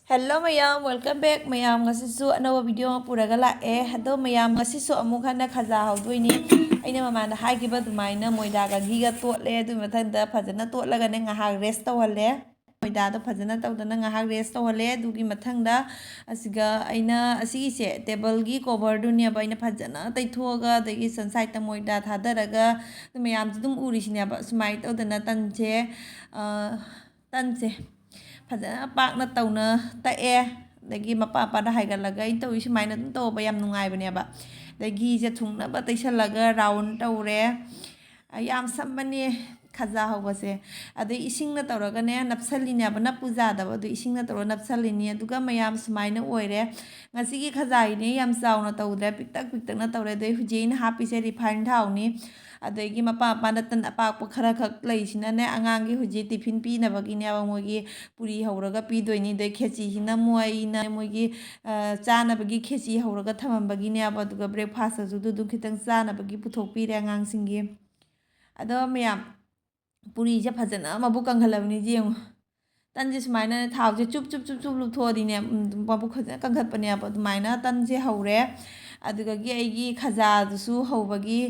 Hello mayam, welcome back mayam ngasisu anawa video ma puraga lae hado mayam ngasisu amuk hana khaja hawdoini aina mamanda haigiba dumaina moida ga giga totle adu mathanda phajana totlaga ne ngahak rest tawhalle moida do phajana tawdana ngahak rest tawhalle dugi mathangda asiga aina asigi se table gi cover dunia ba aina phajana taithoga dagi sunset ta moida thadaraga mayam dum urisine ba sumai tawdana tanse ꯐꯖꯅ ꯄꯥꯛꯅ ꯇꯧꯅ ꯇꯛꯑꯦ ꯑꯗꯒꯤ ꯃꯄꯥ ꯃꯄꯥꯗ ꯍꯥꯏꯒꯠꯂꯒ ꯑꯩꯅ ꯇꯧꯏ ꯁꯨꯃꯥꯏꯅ ꯑꯗꯨꯝ ꯇꯧꯕ ꯌꯥꯝ ꯅꯨꯡꯉꯥꯏꯕꯅꯦꯕ ꯑꯗꯩ ꯘꯤꯁꯦ ꯊꯨꯡꯅꯕ ꯇꯩꯁꯜꯂꯒ ꯔꯥꯎꯟ ꯇꯧꯔꯦ ꯌꯥꯝ ꯁꯝꯕꯅꯦ ꯈꯖꯥ ꯍꯧꯕꯁꯦ ꯑꯗꯩ ꯏꯁꯤꯡꯅ ꯇꯧꯔꯒꯅꯦ ꯅꯞꯁꯜꯂꯤꯅꯦꯕ ꯅꯞꯄꯨ ꯌꯥꯗꯕ ꯑꯗꯨ ꯏꯁꯤꯡꯅ ꯇꯧꯔꯒ ꯅꯞꯁꯜꯂꯤꯅꯤ ꯑꯗꯨꯒ ꯃꯌꯥꯝ ꯁꯨꯃꯥꯏꯅ ꯑꯣꯏꯔꯦ ꯉꯁꯤꯒꯤ ꯈꯖꯥꯏꯅꯦ ꯌꯥꯝ ꯆꯥꯎꯅ ꯇꯧꯗ꯭ꯔꯦ ꯄꯤꯛꯇꯛ ꯄꯤꯛꯇꯛꯅ ꯇꯧꯔꯦ ꯑꯗꯩ ꯍꯧꯖꯤꯛ ꯑꯩꯅ ꯍꯥꯞꯄꯤꯁꯦ ꯔꯤꯐꯥꯏꯟ ꯊꯥꯎꯅꯤ ꯑꯗꯒꯤ ꯃꯄꯥꯟ ꯃꯄꯥꯟꯗ ꯇꯟ ꯑꯄꯥꯛꯄ ꯈꯔ ꯈꯛ ꯂꯩꯁꯤꯅꯅꯦ ꯑꯉꯥꯡꯒꯤ ꯍꯧꯖꯤꯛ ꯇꯤꯐꯤꯟ ꯄꯤꯅꯕꯒꯤꯅꯦꯕ ꯃꯣꯏꯒꯤ ꯄꯨꯔꯤ ꯍꯧꯔꯒ ꯄꯤꯗꯣꯏꯅꯤ ꯑꯗꯩ ꯈꯦꯆꯤꯁꯤꯅ ꯃꯣꯏꯒꯤ ꯆꯥꯅꯕꯒꯤ ꯈꯦꯆꯤ ꯍꯧꯔꯒ ꯊꯝꯃꯝꯕꯒꯤꯅꯦꯕ ꯑꯗꯨꯒ ꯕ꯭ꯔꯦꯛꯐꯥꯁꯇꯁꯨ ꯑꯗꯨꯝ ꯈꯤꯇꯪ ꯆꯥꯅꯕꯒꯤ ꯄꯨꯊꯣꯛꯄꯤꯔꯦ ꯑꯉꯥꯡꯁꯤꯡꯒꯤ ꯑꯗꯣ ꯃꯌꯥꯝ ꯄꯨꯔꯤꯁꯦ ꯐꯖꯅ ꯃꯕꯨꯛ ꯀꯪꯍꯜꯂꯕꯅꯤ ꯌꯦꯡꯉꯨ ꯇꯟꯁꯦ ꯁꯨꯃꯥꯏꯅ ꯊꯥꯎꯁꯦ ꯆꯨꯞ ꯆꯨꯞ ꯆꯨꯞ ꯆꯨꯞ ꯂꯨꯞꯊꯣꯛꯑꯗꯤꯅꯦ ꯃꯕꯨꯛ ꯐꯖꯅ ꯀꯪꯈꯠꯄꯅꯦꯕ ꯑꯗꯨꯃꯥꯏꯅ ꯇꯟꯁꯦ ꯍꯧꯔꯦ ꯑꯗꯨꯗꯒꯤ ꯑꯩꯒꯤ ꯈꯖꯥꯗꯨꯁꯨ ꯍꯧꯕꯒꯤ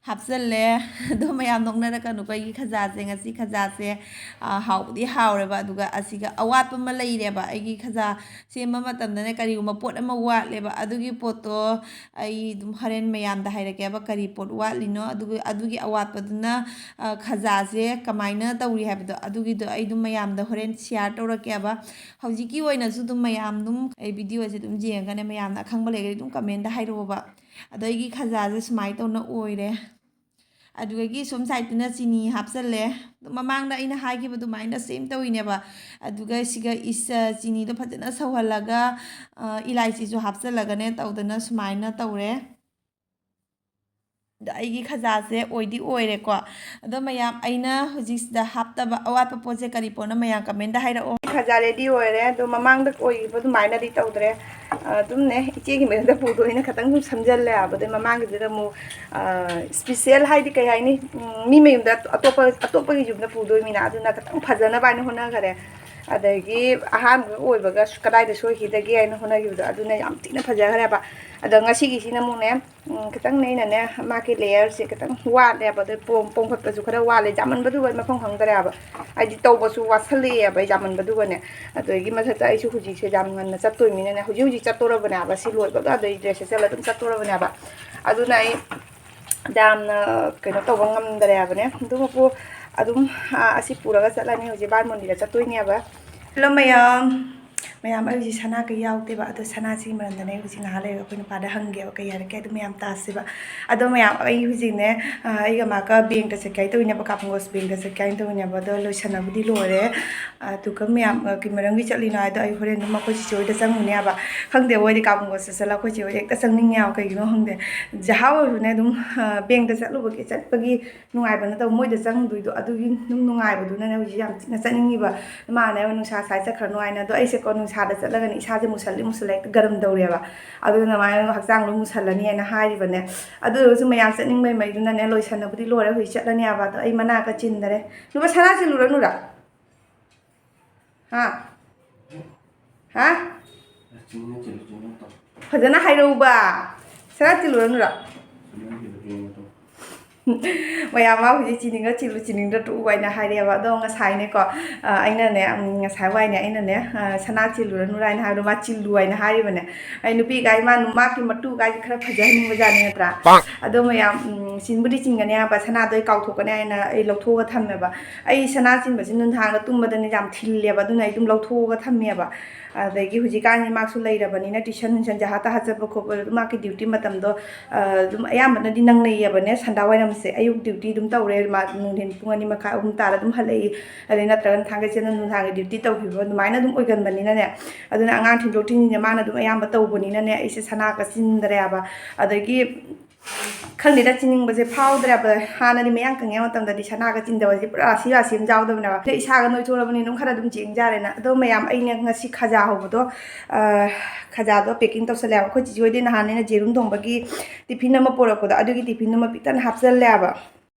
ꯍꯥꯞꯆꯜꯂꯦ ꯑꯗꯣ ꯃꯌꯥꯝ ꯅꯣꯛꯅꯔꯛꯀꯅꯨꯀꯣ ꯑꯩꯒꯤ ꯈꯖꯥꯁꯦ ꯉꯁꯤ ꯈꯖꯥꯁꯦ ꯍꯥꯎꯕꯨꯗꯤ ꯍꯥꯎꯔꯦꯕ ꯑꯗꯨꯒ ꯑꯁꯤꯒ ꯑꯋꯥꯠꯄ ꯑꯃ ꯂꯩꯔꯦꯕ ꯑꯩꯒꯤ ꯈꯖꯥ ꯁꯦꯝꯕ ꯃꯇꯝꯗꯅꯦ ꯀꯔꯤꯒꯨꯝꯕ ꯄꯣꯠ ꯑꯃ ꯋꯥꯠꯂꯦꯕ ꯑꯗꯨꯒꯤ ꯄꯣꯠꯇꯣ ꯑꯩ ꯑꯗꯨꯝ ꯍꯣꯔꯦꯟ ꯃꯌꯥꯝꯗ ꯍꯥꯏꯔꯛꯀꯦꯕ ꯀꯔꯤ ꯄꯣꯠ ꯋꯥꯠꯂꯤꯅꯣ ꯑꯗꯨꯒꯤ ꯑꯋꯥꯠꯄꯗꯨꯅ ꯈꯖꯥꯁꯦ ꯀꯃꯥꯏꯅ ꯇꯧꯔꯤ ꯍꯥꯏꯕꯗꯣ ꯑꯗꯨꯒꯤꯗꯣ ꯑꯩ ꯑꯗꯨꯝ ꯃꯌꯥꯝꯗ ꯍꯣꯔꯦꯟ ꯁꯤꯌꯥꯔ ꯇꯧꯔꯛꯀꯦꯕ ꯍꯧꯖꯤꯛꯀꯤ ꯑꯣꯏꯅꯁꯨ ꯑꯗꯨꯝ ꯃꯌꯥꯝ ꯑꯗꯨꯝ ꯑꯩ ꯚꯤꯗꯤꯑꯣꯁꯦ ꯑꯗꯨꯝ ꯌꯦꯡꯉꯒꯅꯦ ꯃꯌꯥꯝꯅ ꯑꯈꯪꯕ ꯂꯩꯔꯒꯗꯤ ꯑꯗꯨꯝ ꯀꯃꯦꯟꯗ ꯍꯥꯏꯔꯛꯑꯣꯕ ꯑꯗꯣ ꯑꯩꯒꯤ ꯈꯖꯥꯁꯦ ꯁꯨꯃꯥꯏꯅ ꯇꯧꯅ ꯑꯣꯏꯔꯦ ꯑꯗꯨꯗꯒꯤ ꯁꯣꯝ ꯁꯥꯏꯠꯇꯨꯅ ꯆꯤꯅꯤ ꯍꯥꯞꯆꯜꯂꯦ ꯃꯃꯥꯡꯗ ꯑꯩꯅ ꯍꯥꯏꯈꯤꯕ ꯑꯗꯨꯃꯥꯏꯅ ꯁꯦꯝ ꯇꯧꯋꯤꯅꯦꯕ ꯑꯗꯨꯒ ꯁꯤꯒ ꯆꯤꯅꯤꯗꯣ ꯐꯖꯅ ꯁꯧꯍꯜꯂꯒ ꯏꯂꯥꯏꯆꯤꯁꯨ ꯍꯥꯞꯆꯜꯂꯒꯅꯦ ꯇꯧꯗꯅ ꯁꯨꯃꯥꯏꯅ ꯇꯧꯔꯦ ꯑꯗ ꯑꯩꯒꯤ ꯈꯖꯥꯁꯦ ꯑꯣꯏꯗꯤ ꯑꯣꯏꯔꯦꯀꯣ ꯑꯗꯣ ꯃꯌꯥꯝ ꯑꯩꯅ ꯍꯧꯖꯤꯛꯁꯤꯗ ꯍꯥꯞꯇꯕ ꯑꯋꯥꯠꯄ ꯄꯣꯠꯁꯦ ꯀꯔꯤ ꯄꯣꯠꯅꯣ ꯃꯌꯥꯝ ꯀꯃꯦꯟꯗ ꯍꯥꯏꯔꯛꯑꯣ ꯈꯖꯥ ꯔꯦꯗꯤ ꯑꯣꯏꯔꯦ ꯑꯗꯣ ꯃꯃꯥꯡꯗ ꯑꯣꯏꯈꯤꯕ ꯑꯗꯨꯃꯥꯏꯅꯗꯤ ꯇꯧꯗ꯭ꯔꯦ ꯑꯗꯨꯝꯅꯦ ꯏꯆꯦꯒꯤ ꯃꯌꯨꯝꯗ ꯄꯨꯗꯣꯏꯅ ꯈꯤꯇꯪ ꯁꯨꯝ ꯁꯝꯖꯜꯂꯦ ꯍꯥꯏꯕ ꯑꯗꯩ ꯃꯃꯥꯡꯒꯤꯗꯨꯗ ꯑꯃꯨꯛ ꯏꯁꯄꯤꯁꯦꯜ ꯍꯥꯏꯗꯤ ꯀꯩ ꯍꯥꯏꯅꯤ ꯃꯤ ꯃꯌꯨꯝꯗ ꯑꯇꯣꯞꯄꯒꯤ ꯌꯨꯝꯗ ꯄꯨꯗꯣꯏꯅꯤꯅ ꯑꯗꯨꯅ ꯈꯤꯇꯪ ꯐꯖꯅꯕ ꯍꯥꯏꯅ ꯍꯣꯠꯅꯈꯔꯦ ꯑꯗꯒꯤ ꯑꯍꯥꯟꯕ ꯑꯣꯏꯕꯒ ꯀꯗꯥꯏꯗ ꯁꯣꯏꯈꯤꯗꯒꯦ ꯍꯥꯏꯅ ꯍꯣꯠꯅꯈꯤꯕꯗꯣ ꯑꯗꯨꯅ ꯌꯥꯝ ꯊꯤꯅ ꯐꯖꯈ꯭ꯔꯦꯕ ꯑꯗꯣ ꯉꯁꯤꯒꯤꯁꯤꯅ ꯑꯃꯨꯛꯅꯦ ꯈꯤꯇꯪ ꯑꯩꯅꯅꯦ ꯃꯥꯒꯤ ꯂꯦꯌꯔꯁꯦ ꯈꯤꯇꯪ ꯋꯥꯠꯂꯦꯕ ꯑꯗꯩ ꯄꯣꯝꯈꯠꯄꯁꯨ ꯈꯔ ꯋꯥꯠꯂꯦ ꯌꯥꯝꯃꯟꯕꯗꯨꯒ ꯃꯐꯝ ꯈꯪꯗ꯭ꯔꯦꯕ ꯍꯥꯏꯗꯤ ꯇꯧꯕꯁꯨ ꯋꯥꯠꯁꯜꯂꯛꯑꯦꯕ ꯌꯥꯝꯃꯟꯕꯗꯨꯒꯅꯦ ꯑꯗꯒꯤ ꯃꯊꯛꯇ ꯑꯩꯁꯨ ꯍꯧꯖꯤꯛꯁꯦ ꯌꯥꯝ ꯉꯟꯅ ꯆꯠꯇꯣꯏꯅꯤꯅꯅꯦ ꯍꯧꯖꯤꯛ ꯆꯠꯇꯣꯔꯕꯅꯦꯕ ꯁꯤ ꯂꯣꯏꯕꯒ ꯑꯗꯩ ꯗ꯭ꯔꯦꯁꯁꯦ ꯆꯠꯂ ꯑꯗꯨꯝ ꯆꯠꯇꯣꯔꯕꯅꯦꯕ ꯑꯗꯨꯅ ꯑꯩ ꯌꯥꯝꯅ ꯀꯩꯅꯣ ꯇꯧꯕ ꯉꯝꯗ꯭ꯔꯦꯕꯅꯦ ꯑꯗꯨꯕꯨ ꯑꯗꯨꯝ ꯑꯁꯤ ꯄꯨꯔꯒ ꯆꯠꯂꯅꯤ ꯍꯧꯖꯤꯛ ꯕꯥꯟ ꯃꯟꯗꯤꯔꯗ ꯆꯠꯇꯣꯏꯅꯦꯕ ꯍꯜꯂꯣ ꯃꯌꯥꯝ ꯑꯩ ꯍꯧꯖꯤꯛ ꯁꯅꯥ ꯀꯩ ꯌꯥꯎꯗꯦꯕ ꯑꯗꯣ ꯁꯅꯥꯁꯤꯒꯤ ꯃꯔꯝꯗꯅꯦ ꯑꯩ ꯍꯧꯖꯤꯛ ꯉꯥꯏꯍꯥꯛ ꯂꯩꯔꯒ ꯑꯩꯈꯣꯏ ꯅꯨꯄꯥꯗ ꯍꯪꯒꯦꯕ ꯀꯩ ꯍꯥꯏꯔꯛꯀꯦ ꯑꯗꯨ ꯃꯌꯥꯝ ꯇꯥꯁꯤꯕ ꯑꯗꯣ ꯃꯌꯥꯝ ꯑꯩ ꯍꯧꯖꯤꯛꯅꯦ ꯑꯩꯒ ꯃꯥꯒ ꯕꯦꯡꯛꯇ ꯆꯠꯀꯦ ꯍꯥꯏ ꯇꯧꯋꯤꯅꯦꯕ ꯀꯥꯄꯨꯡꯒꯣꯁ ꯕꯦꯡꯛꯇ ꯆꯠꯀꯦ ꯍꯥꯏꯅ ꯇꯧꯋꯤꯅꯦꯕ ꯑꯗꯣ ꯂꯣꯏꯁꯟꯅꯕꯨꯗꯤ ꯂꯣꯏꯔꯦ ꯑꯗꯨꯒ ꯃꯌꯥꯝ ꯀꯩ ꯃꯔꯝꯒꯤ ꯆꯠꯂꯤꯅꯣ ꯍꯥꯏꯗꯣ ꯑꯩ ꯍꯣꯔꯦꯟ ꯑꯗꯨꯝ ꯑꯩꯈꯣꯏ ꯆꯤꯆꯦ ꯍꯣꯏꯗ ꯆꯪꯉꯨꯅꯦꯕ ꯈꯪꯗꯦ ꯃꯣꯏꯗꯤ ꯀꯥꯄꯨꯡꯒꯣꯁꯇ ꯆꯠꯂ ꯑꯩꯈꯣꯏ ꯆꯦ ꯍꯣꯏ ꯍꯦꯛꯇ ꯆꯪꯅꯤꯡꯉꯦꯕ ꯀꯩꯒꯤꯅꯣ ꯈꯪꯗꯦ ꯖꯍꯥ ꯑꯣꯏꯔꯁꯨꯅꯦ ꯑꯗꯨꯝ ꯕꯦꯡꯛꯇ ꯆꯠꯄꯒꯤ ꯅꯨꯡꯉꯥꯏꯕ ꯅꯠꯇꯕ ꯃꯣꯏꯗ ꯆꯪꯗꯣꯏꯗꯣ ꯑꯗꯨꯒꯤ ꯑꯗꯨꯝ ꯅꯨꯡꯉꯥꯏꯕꯗꯨꯅꯅꯦ ꯍꯧꯖꯤꯛ ꯌꯥꯝ ꯊꯤꯅ ꯆꯠꯅꯤꯡꯉꯤꯕ ꯃꯥꯅꯦꯕ ꯅꯨꯡꯁꯥ ꯁꯥꯏ ꯆꯠꯈ꯭ꯔꯅꯣ ꯍꯥꯏꯅ ꯑꯗꯣ ꯑꯩꯁꯦꯀꯣ ꯅꯨꯡꯁꯥꯗ ꯆꯠꯂꯒꯅꯤ ꯏꯁꯥꯁꯦ ꯃꯨꯁꯜꯂ ꯍꯦꯛꯇ ꯒꯔꯝ ꯇꯧꯔꯦꯕ ꯑꯗꯨꯅ ꯃꯥꯏꯅ ꯍꯛꯆꯥꯡ ꯂꯣꯏ ꯃꯨꯁꯜꯂꯅꯤ ꯍꯥꯏꯅ ꯍꯥꯏꯔꯤꯕꯅꯦ ꯑꯗꯨ ꯑꯣꯏꯔꯒꯁꯨ ꯃꯌꯥꯝ ꯆꯠꯅꯤꯡꯕꯩ ꯃꯩꯗꯨꯅꯅꯦ ꯂꯣꯏꯁꯟꯅꯕꯨꯗꯤ ꯂꯣꯏꯔꯦ ꯍꯧꯖꯤꯛ ꯆꯠꯂꯅꯦꯕ ꯑꯗꯣ ꯑꯩ ꯃꯅꯥꯛꯀ ꯆꯤꯟꯗꯔꯦ ꯅꯨꯄꯥ ꯁꯅꯥ ꯆꯤꯜꯂꯨꯔꯅꯨꯔꯥ ꯍꯥ ꯍꯥ ꯐꯖꯅ ꯍꯥꯏꯔꯛꯎꯕ ꯁꯅꯥ ꯆꯤꯜꯂꯨꯔꯅꯨꯔꯥ ꯃꯌꯥꯝ ꯃꯥ ꯍꯧꯖꯤꯛ ꯆꯤꯅꯤꯡꯉ ꯆꯤꯅꯤꯡꯗ ꯇꯣꯛꯎꯕ ꯍꯥꯏꯅ ꯍꯥꯏꯔꯛꯑꯦꯕ ꯑꯗꯣ ꯉꯁꯥꯏꯅꯦꯀꯣ ꯑꯩꯅꯅꯦ ꯉꯁꯥꯏ ꯋꯥꯏꯅꯦ ꯑꯩꯅꯅꯦ ꯁꯅꯥ ꯆꯤꯜꯂꯨꯔꯅꯨꯔꯥ ꯍꯥꯏꯅ ꯍꯥꯏꯕꯗꯣ ꯃꯥ ꯆꯤꯜꯂꯨ ꯍꯥꯏꯅ ꯍꯥꯏꯔꯤꯕꯅꯦ ꯑꯩ ꯅꯨꯄꯤꯒꯥꯏ ꯃꯥꯒꯤ ꯃꯇꯨꯒꯥꯏꯁꯦ ꯈꯔ ꯐꯖꯍꯟꯅꯤꯡꯕꯖꯥꯠꯅꯤ ꯅꯠꯇ꯭ꯔꯥ ꯑꯗꯣ ꯃꯌꯥꯝ ꯆꯤꯟꯕꯨꯗꯤ ꯆꯤꯟꯒꯅꯤ ꯍꯥꯏꯕ ꯁꯅꯥꯗꯣ ꯑꯩ ꯀꯥꯎꯊꯣꯛꯀꯅꯤ ꯍꯥꯏꯅ ꯑꯩ ꯂꯧꯊꯣꯛꯑꯒ ꯊꯝꯃꯦꯕ ꯑꯩ ꯁꯅꯥ ꯆꯤꯟꯕꯁꯤ ꯅꯨꯡꯗꯥꯡꯗ ꯇꯨꯝꯕꯗꯅꯦ ꯌꯥꯝ ꯊꯤꯜꯂꯦꯕ ꯑꯗꯨꯅ ꯑꯩ ꯑꯗꯨꯝ ꯂꯧꯊꯣꯛꯑꯒ ꯊꯝꯃꯦꯕ ꯑꯗꯒꯤ ꯍꯧꯖꯤꯛꯀꯥꯟꯁꯤ ꯃꯥꯁꯨ ꯂꯩꯔꯕꯅꯤꯅ ꯇꯨꯏꯁꯟ ꯖꯍꯥ ꯇꯍꯥ ꯆꯠꯄ ꯈꯣꯠꯄ ꯑꯗꯨꯝ ꯃꯥꯒꯤ ꯗ꯭ꯌꯨꯇꯤ ꯃꯇꯝꯗꯣ ꯑꯗꯨꯝ ꯑꯌꯥꯝꯕꯅꯗꯤ ꯅꯪꯅꯩꯌꯦꯕꯅꯦ ꯁꯟꯗꯥ ꯋꯥꯏꯔꯝꯁꯦ ꯑꯌꯨꯛ ꯗ꯭ꯌꯨꯇꯤ ꯑꯗꯨꯝ ꯇꯧꯔꯦ ꯃꯥ ꯅꯨꯡꯊꯤꯟ ꯄꯨꯡ 2:30 3 ꯇꯥꯔ ꯑꯗꯨꯝ ꯍꯜꯂꯛꯏ ꯑꯗꯩ ꯅꯠꯇ꯭ꯔꯒꯅ ꯊꯥꯡꯒꯩꯁꯦꯅ ꯅꯨꯡꯗꯥꯡꯒꯤ ꯗ꯭ꯌꯨꯇꯤ ꯇꯧꯈꯤꯕ ꯑꯗꯨꯃꯥꯏꯅ ꯑꯗꯨꯝ ꯑꯣꯏꯒꯟꯕꯅꯤꯅꯅꯦ ꯑꯗꯨꯅ ꯑꯉꯥꯡ ꯊꯤꯟꯗꯣꯛ ꯊꯤꯟꯖꯤꯟꯁꯦ ꯃꯥꯅ ꯑꯗꯨꯝ ꯑꯌꯥꯝꯕ ꯇꯧꯕꯅꯤꯅꯅꯦ ꯑꯩꯁꯦ ꯁꯅꯥꯒ ꯆꯤꯟꯗ꯭ꯔꯦꯕ ꯑꯗꯒꯤ ꯈꯪꯗꯦꯗ ꯆꯤꯟꯅꯤꯡꯕꯁꯦ ꯐꯥꯎꯗ꯭ꯔꯦꯕ ꯍꯥꯟꯅꯗꯤ ꯃꯌꯥꯡ ꯀꯪꯉꯤꯉꯩ ꯃꯇꯝꯗꯗꯤ ꯁꯅꯥꯒ ꯆꯤꯟꯗꯕꯁꯦ ꯄꯨꯔꯥ ꯔꯥꯁꯤ ꯑꯃ ꯌꯥꯎꯗꯕꯅꯦꯕ ꯑꯗꯩ ꯏꯁꯥꯒ ꯅꯣꯏꯊꯣꯔꯛꯑꯕꯅꯤ ꯑꯗꯨꯝ ꯈꯔ ꯑꯗꯨꯝ ꯆꯦꯡꯖꯥꯔꯦꯅ ꯑꯗꯣ ꯃꯌꯥꯝ ꯑꯩꯅ ꯉꯁꯤ ꯈꯖꯥ ꯍꯧꯕꯗꯣ ꯈꯖꯥꯗꯣ ꯄꯦꯛꯀꯤꯡ ꯇꯧꯁꯜꯂꯦꯕ ꯑꯩꯈꯣꯏ ꯆꯤꯆꯦ ꯍꯣꯏꯗꯤ ꯅꯍꯥꯟ ꯑꯩꯅ ꯖꯦꯔꯨꯝ ꯊꯣꯡꯕꯒꯤ ꯇꯤꯐꯤꯟ ꯑꯃ ꯄꯣꯔꯛꯄꯗꯣ ꯑꯗꯨꯒꯤ ꯇꯤꯐꯤꯟ ꯑꯃ ꯄꯤꯛꯇꯅ ꯍꯥꯞꯆꯜꯂꯦꯕ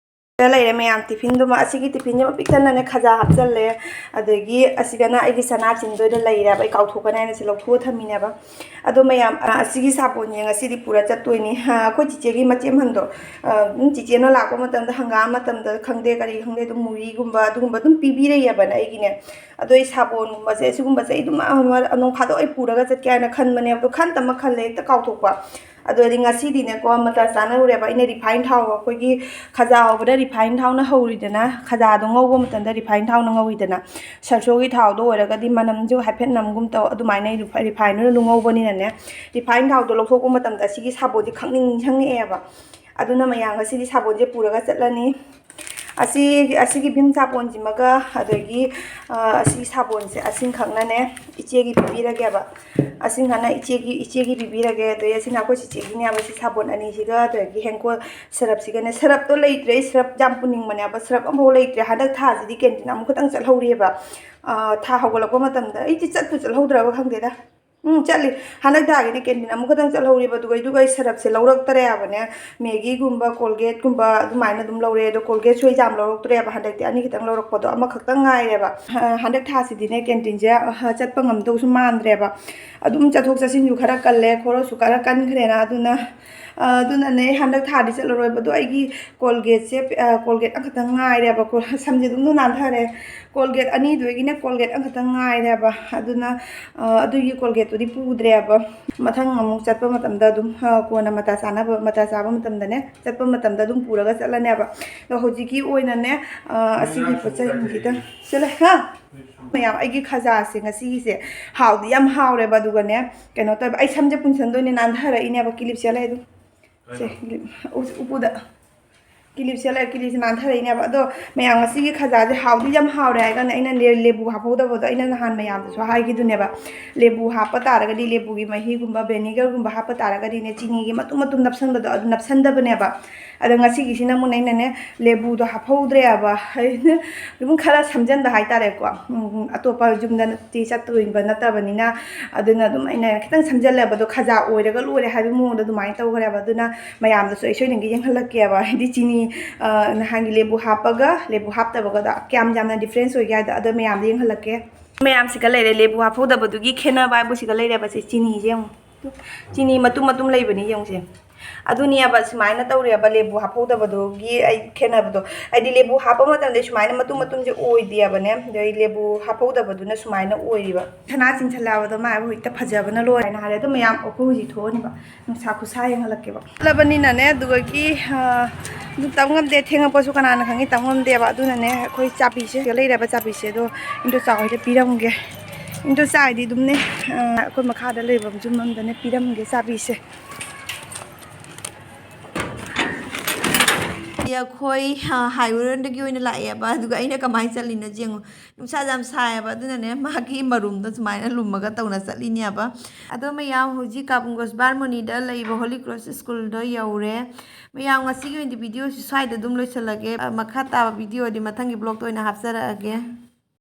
ꯂꯩꯔꯦ ꯃꯌꯥꯝ ꯇꯤꯐꯤꯟꯗꯨꯃ ꯑꯁꯤꯒꯤ ꯇꯤꯐꯤꯟꯁꯤꯃ ꯄꯤꯛ ꯊꯟꯅꯅꯦ ꯈꯖꯥ ꯍꯥꯞꯆꯜꯂꯦ ꯑꯗꯒꯤ ꯑꯁꯤꯒꯅ ꯑꯩꯒꯤ ꯁꯅꯥꯆꯤꯟꯗꯣꯏꯗ ꯂꯩꯔꯦꯕ ꯑꯩ ꯀꯥꯎꯊꯣꯛꯀꯅꯤ ꯍꯥꯏꯅ ꯁꯤ ꯂꯧꯊꯣꯛꯑ ꯊꯝꯃꯤꯅꯦꯕ ꯑꯗꯣ ꯃꯌꯥꯝ ꯑꯁꯤꯒꯤ ꯁꯥꯄꯣꯟꯁꯦ ꯉꯁꯤꯗꯤ ꯄꯨꯔ ꯆꯠꯇꯣꯏꯅꯤ ꯑꯩꯈꯣꯏ ꯆꯤꯆꯦꯒꯤ ꯃꯆꯦꯝꯍꯟꯗꯣ ꯆꯤꯆꯦꯅ ꯂꯥꯛꯄ ꯃꯇꯝꯗ ꯍꯪꯒꯥꯝ ꯃꯇꯝꯗ ꯈꯪꯗꯦ ꯀꯔꯤ ꯈꯪꯗꯦ ꯑꯗꯨꯝ ꯃꯨꯔꯤꯒꯨꯝꯕ ꯑꯗꯨꯒꯨꯝꯕ ꯑꯗꯨꯝ ꯄꯤꯕꯤꯔꯛꯑꯦꯕꯅ ꯑꯩꯒꯤꯅꯦ ꯑꯗꯣ ꯑꯩ ꯁꯥꯄꯣꯟꯒꯨꯝꯕꯁꯦ ꯁꯤꯒꯨꯝꯕꯁꯦ ꯑꯩ ꯑꯗꯨꯝ ꯅꯣꯡ ꯐꯥꯗꯣꯛ ꯑꯩ ꯄꯨꯔꯒ ꯆꯠꯀꯦ ꯍꯥꯏꯅ ꯈꯟꯕꯅꯦꯕ ꯑꯗꯣ ꯈꯟꯇꯃꯛ ꯈꯜꯂꯦ ꯍꯦꯛꯇ ꯀꯥꯎꯊꯣꯛꯄ ꯑꯗꯣ ꯑꯩꯗꯤ ꯉꯁꯤꯗꯤꯅꯦꯀꯣ ꯃꯇꯥ ꯆꯥꯅꯔꯨꯔꯦꯕ ꯑꯩꯅ ꯔꯤꯐꯥꯏꯟ ꯊꯥꯎ ꯑꯩꯈꯣꯏꯒꯤ ꯈꯖꯥ ꯍꯧꯕꯗ ꯔꯤꯐꯥꯏꯟ ꯊꯥꯎꯅ ꯍꯧꯔꯤꯗꯅ ꯈꯖꯥꯗꯣ ꯉꯧꯕ ꯃꯇꯝꯗ ꯔꯤꯐꯥꯏꯟ ꯊꯥꯎꯅ ꯉꯧꯋꯤꯗꯅ ꯁꯔꯁꯣꯒꯤ ꯊꯥꯎꯗꯣ ꯑꯣꯏꯔꯒꯗꯤ ꯃꯅꯝꯁꯨ ꯍꯥꯏꯐꯦꯠ ꯅꯝꯒꯨꯝ ꯇꯧ ꯑꯗꯨꯃꯥꯏꯅ ꯔꯤꯐꯥꯏꯟꯗꯨꯅ ꯉꯧꯕꯅꯤꯅꯅꯦ ꯔꯤꯐꯥꯏꯟ ꯊꯥꯎꯗꯣ ꯂꯧꯊꯣꯛꯄ ꯃꯇꯝꯗ ꯑꯁꯤꯒꯤ ꯁꯥꯄꯣꯟꯁꯦ ꯈꯪꯅꯤꯡ ꯅꯤꯡꯁꯤꯡꯉꯛꯑꯦꯕ ꯑꯗꯨꯅ ꯃꯌꯥꯝ ꯉꯁꯤꯗꯤ ꯁꯥꯄꯣꯟꯁꯦ ꯄꯨꯔꯒ ꯆꯠꯂꯅꯤ ꯑꯁꯤꯒꯤ ꯚꯤꯝ ꯁꯥꯄꯣꯟꯁꯤꯃꯒ ꯑꯗꯒꯤ ꯑꯁꯤꯒꯤ ꯁꯥꯄꯣꯟꯁꯦ ꯑꯁꯤꯈꯛꯅꯅꯦ ꯏꯆꯦꯒꯤ ꯄꯤꯕꯤꯔꯒꯦꯕ ꯑꯁꯤꯈꯛꯅ ꯏꯆꯦꯒꯤ ꯄꯤꯕꯤꯔꯒꯦ ꯑꯗꯩ ꯑꯁꯤꯅ ꯑꯩꯈꯣꯏ ꯆꯤꯆꯦꯒꯤꯅꯦꯕ ꯁꯤ ꯁꯥꯄꯣꯟ ꯑꯅꯤꯁꯤꯒ ꯑꯗꯒꯤ ꯍꯦꯡꯀꯣꯜ ꯁꯔꯞꯁꯤꯒꯅꯦ ꯁꯔꯞꯇꯣ ꯂꯩꯇ꯭ꯔꯦ ꯁꯔꯞ ꯌꯥꯝ ꯄꯨꯅꯤꯡꯕꯅꯦꯕ ꯁꯔꯞ ꯑꯃꯐꯥꯎ ꯂꯩꯇ꯭ꯔꯦ ꯍꯟꯗꯛ ꯊꯥꯁꯤꯗꯤ ꯀꯦꯟꯇꯤꯟ ꯑꯃꯨꯛꯈꯛꯇꯪ ꯆꯠꯍꯧꯔꯤꯑꯕ ꯊꯥ ꯍꯧꯒꯠꯂꯛꯄ ꯃꯇꯝꯗ ꯑꯩꯗꯤ ꯆꯠꯍꯧꯗ꯭ꯔꯕ ꯈꯪꯗꯦꯗ ꯆꯠꯂꯤ ꯍꯟꯗꯛ ꯊꯥꯒꯤꯅꯦ ꯀꯦꯟꯇꯤꯟ ꯑꯃꯨꯛꯈꯛꯇꯪ ꯆꯠꯍꯧꯔꯤꯕ ꯑꯗꯨꯒ ꯑꯩ ꯁꯔꯞꯁꯦ ꯂꯧꯔꯛꯇ꯭ꯔꯦꯕꯅꯦ ꯃꯦꯒꯤꯒꯨꯝꯕ ꯀꯣꯜꯒꯦꯠꯀꯨꯝꯕ ꯑꯗꯨꯃꯥꯏꯅ ꯑꯗꯨꯝ ꯂꯧꯔꯦ ꯑꯗꯣ ꯀꯣꯜꯒꯦꯠꯁꯨ ꯑꯩ ꯌꯥꯝ ꯂꯧꯔꯛꯇ꯭ꯔꯦꯕ ꯍꯟꯗꯛꯇꯤ ꯑꯅꯤ ꯈꯤꯇꯪ ꯂꯧꯔꯛꯄꯗꯣ ꯑꯃꯈꯛꯇꯪ ꯉꯥꯏꯔꯦꯕ ꯍꯟꯗꯛ ꯊꯥꯁꯤꯗꯤꯅꯦ ꯀꯦꯟꯇꯤꯟꯁꯦ ꯆꯠꯄ ꯉꯝꯗꯧꯁꯨ ꯃꯥꯟꯗ꯭ꯔꯦꯕ ꯑꯗꯨꯝ ꯆꯠꯊꯣꯛ ꯆꯠꯁꯤꯟꯁꯨ ꯈꯔ ꯀꯜꯂꯦ ꯈꯣꯔꯁꯨ ꯈꯔ ꯀꯟꯈ꯭ꯔꯦꯅ ꯑꯗꯨꯅꯅꯦ ꯍꯟꯗꯛ ꯊꯥꯗꯤ ꯆꯠꯂꯔꯣꯏꯕ ꯑꯗꯣ ꯑꯩꯒꯤ ꯀꯣꯜꯒꯦꯠꯁꯦ ꯀꯣꯜꯒꯦꯠ ꯑꯃꯈꯛꯇꯪ ꯉꯥꯏꯔꯦꯕ ꯁꯝꯁꯦ ꯑꯗꯨꯝ ꯅꯥꯟꯊꯔꯦ ꯀꯣꯜꯒꯦꯠ ꯑꯅꯤꯗꯨꯗꯒꯤꯅꯦ ꯀꯣꯜꯒꯦꯠ ꯑꯃꯈꯛꯇꯪ ꯉꯥꯏꯔꯦꯕ ꯑꯗꯨꯅ ꯑꯗꯨꯒꯤ ꯀꯣꯜꯒꯦꯠꯇꯨꯗꯤ ꯄꯨꯗ꯭ꯔꯦꯕ ꯃꯊꯪ ꯑꯃꯨꯛ ꯆꯠꯄ ꯃꯇꯝꯗ ꯑꯗꯨꯝ ꯀꯣꯟꯅ ꯃꯇꯥ ꯆꯥꯕ ꯃꯇꯝꯗꯅꯦ ꯆꯠꯄ ꯃꯇꯝꯗ ꯑꯗꯨꯝ ꯄꯨꯔꯒ ꯆꯠꯂꯅꯦꯕ ꯑꯗꯣ ꯍꯧꯖꯤꯛꯀꯤ ꯑꯣꯏꯅꯅꯦ ꯑꯁꯤꯒꯤ ꯄꯣꯠ ꯆꯩꯁꯤꯡꯁꯤꯗ ꯁꯤꯂꯦ ꯃꯌꯥꯝ ꯑꯩꯒꯤ ꯈꯖꯥꯁꯦ ꯉꯁꯤꯒꯤꯁꯦ ꯍꯥꯎꯗꯤ ꯌꯥꯝ ꯍꯥꯎꯔꯦꯕ ꯑꯗꯨꯒꯅꯦ ꯀꯩꯅꯣ ꯇꯧꯋꯦꯕ ꯑꯩ ꯁꯝꯁꯦ ꯄꯨꯟꯁꯟꯗꯣꯏꯅꯦ ꯅꯥꯟꯊꯔꯛꯏꯅꯦꯕ ꯀꯤꯂꯤꯞ ꯁꯦꯠꯂꯦ ꯑꯗꯨꯝ ꯁꯦ ꯎꯄꯨꯗ ꯀꯤꯂꯤꯞꯁꯦ ꯅꯥꯟꯊꯔꯛꯏꯅꯦꯕ ꯑꯗꯣ ꯃꯌꯥꯝ ꯉꯁꯤꯒꯤ ꯈꯖꯥꯁꯦ ꯍꯥꯎꯗꯤ ꯌꯥꯝ ꯍꯥꯎꯔꯦ ꯍꯥꯏꯔꯒꯅ ꯑꯩꯅ ꯂꯦꯕꯨ ꯍꯥꯞꯍꯧꯗꯕꯗꯣ ꯑꯩꯅ ꯅꯍꯥꯟ ꯃꯌꯥꯝꯗꯁꯨ ꯍꯥꯏꯈꯤꯗꯨꯅꯦꯕ ꯂꯦꯕꯨ ꯍꯥꯞꯄ ꯇꯥꯔꯒꯗꯤ ꯂꯦꯕꯨꯒꯤ ꯃꯍꯤꯒꯨꯝꯕ ꯚꯦꯅꯤꯒꯔꯒꯨꯝꯕ ꯍꯥꯞꯄ ꯇꯥꯔꯒꯗꯤꯅꯦ ꯆꯤꯅꯤꯒꯤ ꯃꯇꯨꯝ ꯃꯇꯨꯝ ꯅꯞꯁꯟꯕꯗꯣ ꯑꯗꯨ ꯅꯞꯁꯟꯗꯕꯅꯦꯕ ꯑꯗꯣ ꯉꯁꯤꯒꯤꯁꯤꯅ ꯑꯃꯨꯛ ꯑꯩꯅꯅꯦ ꯂꯦꯕꯨꯗꯣ ꯍꯥꯞꯍꯧꯗ꯭ꯔꯦꯕ ꯑꯩꯅ ꯑꯗꯨꯝ ꯈꯔ ꯁꯝꯖꯟꯕ ꯍꯥꯏꯇꯥꯔꯦꯀꯣ ꯑꯇꯣꯞꯄ ꯌꯨꯝꯗꯗꯤ ꯆꯠꯇꯣꯏꯕ ꯅꯠꯇꯕꯅꯤ나 ꯑꯗꯨꯅ ꯑꯗꯨꯝ ꯑꯩꯅ ꯈꯤꯇꯪ ꯁꯝꯖꯜꯂꯦꯕꯗꯣ ꯈꯖꯥ ꯑꯣꯏꯔꯒ ꯂꯣꯏꯔꯦ ꯍꯥꯏꯕꯒꯤ ꯃꯑꯣꯡꯗ ꯑꯗꯨꯃꯥꯏꯅ ꯇꯧꯈ꯭ꯔꯦꯕ ꯑꯗꯨꯅ ꯃꯌꯥꯝꯗꯁꯨ ꯑꯩ ꯁꯣꯏꯗꯅꯒꯤ ꯌꯦꯡꯍꯜꯂꯛꯀꯦꯕ ꯍꯥꯏꯗꯤ ꯆꯤꯅꯤ ꯅꯍꯥꯟꯒꯤ ꯂꯦꯕꯨ ꯍꯥꯞꯄꯒ ꯂꯦꯕꯨ ꯍꯥꯞꯇꯕꯒꯗ ꯀꯌꯥꯝ ꯌꯥꯝꯅ ꯗꯤꯐ꯭ꯔꯦꯟꯁ ꯑꯣꯏꯒꯦ ꯍꯥꯏꯗꯣ ꯑꯗꯣ ꯃꯌꯥꯝꯗ ꯌꯦꯡꯍꯜꯂꯛꯀꯦ ꯃꯌꯥꯝꯁꯤꯒ ꯂꯩꯔꯦ ꯂꯦꯕꯨ ꯍꯥꯞꯍꯧꯗꯕꯗꯨꯒꯤ ꯈꯦꯠꯅꯕ ꯍꯥꯏꯕꯁꯤꯒ ꯂꯩꯔꯦꯕꯁꯦ ꯆꯤꯅꯤꯁꯦ ꯌꯦꯡꯉꯨ ꯆꯤꯅꯤ ꯃꯇꯨꯝ ꯃꯇꯨꯝ ꯂꯩꯕꯅꯤ ꯌꯦꯡꯉꯨꯁꯦ ꯑꯗꯨꯅꯦꯕ ꯁꯨꯃꯥꯏꯅ ꯇꯧꯔꯦꯕ ꯂꯦꯕꯨ ꯍꯥꯞꯍꯧꯗꯕꯗꯨꯒꯤ ꯑꯩ ꯈꯦꯠꯅꯕꯗꯣ ꯍꯥꯏꯗꯤ ꯂꯦꯕꯨ ꯍꯥꯞꯄ ꯃꯇꯝꯗ ꯁꯨꯃꯥꯏꯅ ꯃꯇꯨꯝ ꯃꯇꯨꯝꯁꯦ ꯑꯣꯏꯗꯦꯕꯅꯦ ꯑꯗꯩ ꯂꯦꯕꯨ ꯍꯥꯞꯍꯧꯗꯕꯗꯨꯅ ꯁꯨꯃꯥꯏꯅ ꯑꯣꯏꯔꯤꯕ ꯁꯅꯥ ꯆꯤꯟꯁꯜꯂꯛꯑꯕꯗꯣ ꯃꯥꯕꯨ ꯍꯦꯛꯇ ꯐꯖꯕꯅ ꯂꯣꯏꯔꯦꯅ ꯍꯥꯏꯔꯦ ꯑꯗꯣ ꯃꯌꯥꯝ ꯑꯩꯈꯣꯏ ꯍꯧꯖꯤꯛ ꯊꯣꯛꯑꯅꯤꯕ ꯅꯨꯡꯁꯥ ꯈꯨꯁꯥ ꯌꯦꯡꯍꯜꯂꯛꯀꯦꯕ ꯆꯠꯂꯕꯅꯤꯅꯅꯦ ꯑꯗꯨꯒꯤ ꯑꯗꯨ ꯇꯝ ꯉꯝꯗꯦ ꯊꯦꯡꯉꯛꯄꯁꯨ ꯀꯅꯥꯅ ꯈꯪꯉꯤ ꯇꯝ ꯉꯝꯗꯦꯕ ꯑꯗꯨꯅꯅꯦ ꯑꯩꯈꯣꯏ ꯆꯥꯕꯤꯁꯦ ꯂꯩꯔꯕ ꯆꯥꯕꯤꯁꯦ ꯑꯗꯣ ꯏꯟꯗꯣꯆꯥ ꯍꯣꯏꯗ ꯄꯤꯔꯝꯒꯦ ꯏꯟꯗꯣꯆꯥ ꯍꯥꯏꯗꯤ ꯑꯗꯨꯝꯅꯦ ꯑꯩꯈꯣꯏ ꯃꯈꯥꯗ ꯂꯩꯕ ꯌꯨꯝ ꯑꯃꯗꯅꯦ ꯄꯤꯔꯝꯒꯦ ꯆꯥꯕꯤꯁꯦ ꯑꯩꯈꯣꯏ ꯍꯥꯏꯋꯦꯔꯣꯝꯗꯒꯤ ꯑꯣꯏꯅ ꯂꯥꯛꯑꯦꯕ ꯑꯗꯨꯒ ꯑꯩꯅ ꯀꯃꯥꯏꯅ ꯆꯠꯂꯤꯅꯣ ꯌꯦꯡꯉꯣ ꯅꯨꯡꯁꯥ ꯌꯥꯝ ꯁꯥꯏꯌꯦꯕ ꯑꯗꯨꯅꯅꯦ ꯃꯥꯒꯤ ꯃꯔꯨꯝꯗ ꯁꯨꯃꯥꯏꯅ ꯂꯨꯝꯃꯒ ꯇꯧꯅ ꯆꯠꯂꯤꯅꯦꯕ ꯑꯗꯣ ꯃꯌꯥꯝ ꯍꯧꯖꯤꯛ ꯀꯥꯕꯨꯡꯒꯣꯁ ꯕꯥꯔꯃꯣꯅꯤꯗ ꯂꯩꯕ ꯍꯣꯂꯤ ꯀ꯭ꯔꯣꯁ ꯁ꯭ꯀꯨꯜꯗꯣ ꯌꯧꯔꯦ ꯃꯌꯥꯝ ꯉꯁꯤꯒꯤ ꯑꯣꯏꯅꯗꯤ ꯚꯤꯗꯤꯑꯣꯁꯤ ꯁ꯭ꯋꯥꯏꯗ ꯑꯗꯨꯝ ꯂꯣꯏꯁꯤꯜꯂꯒꯦ ꯃꯈꯥ ꯇꯥꯕ ꯚꯤꯗꯤꯑꯣꯗꯤ ꯃꯊꯪꯒꯤ ꯕ꯭ꯂꯣꯛꯇ ꯑꯣꯏꯅ ꯍꯥꯞꯆꯔꯛꯑꯒꯦ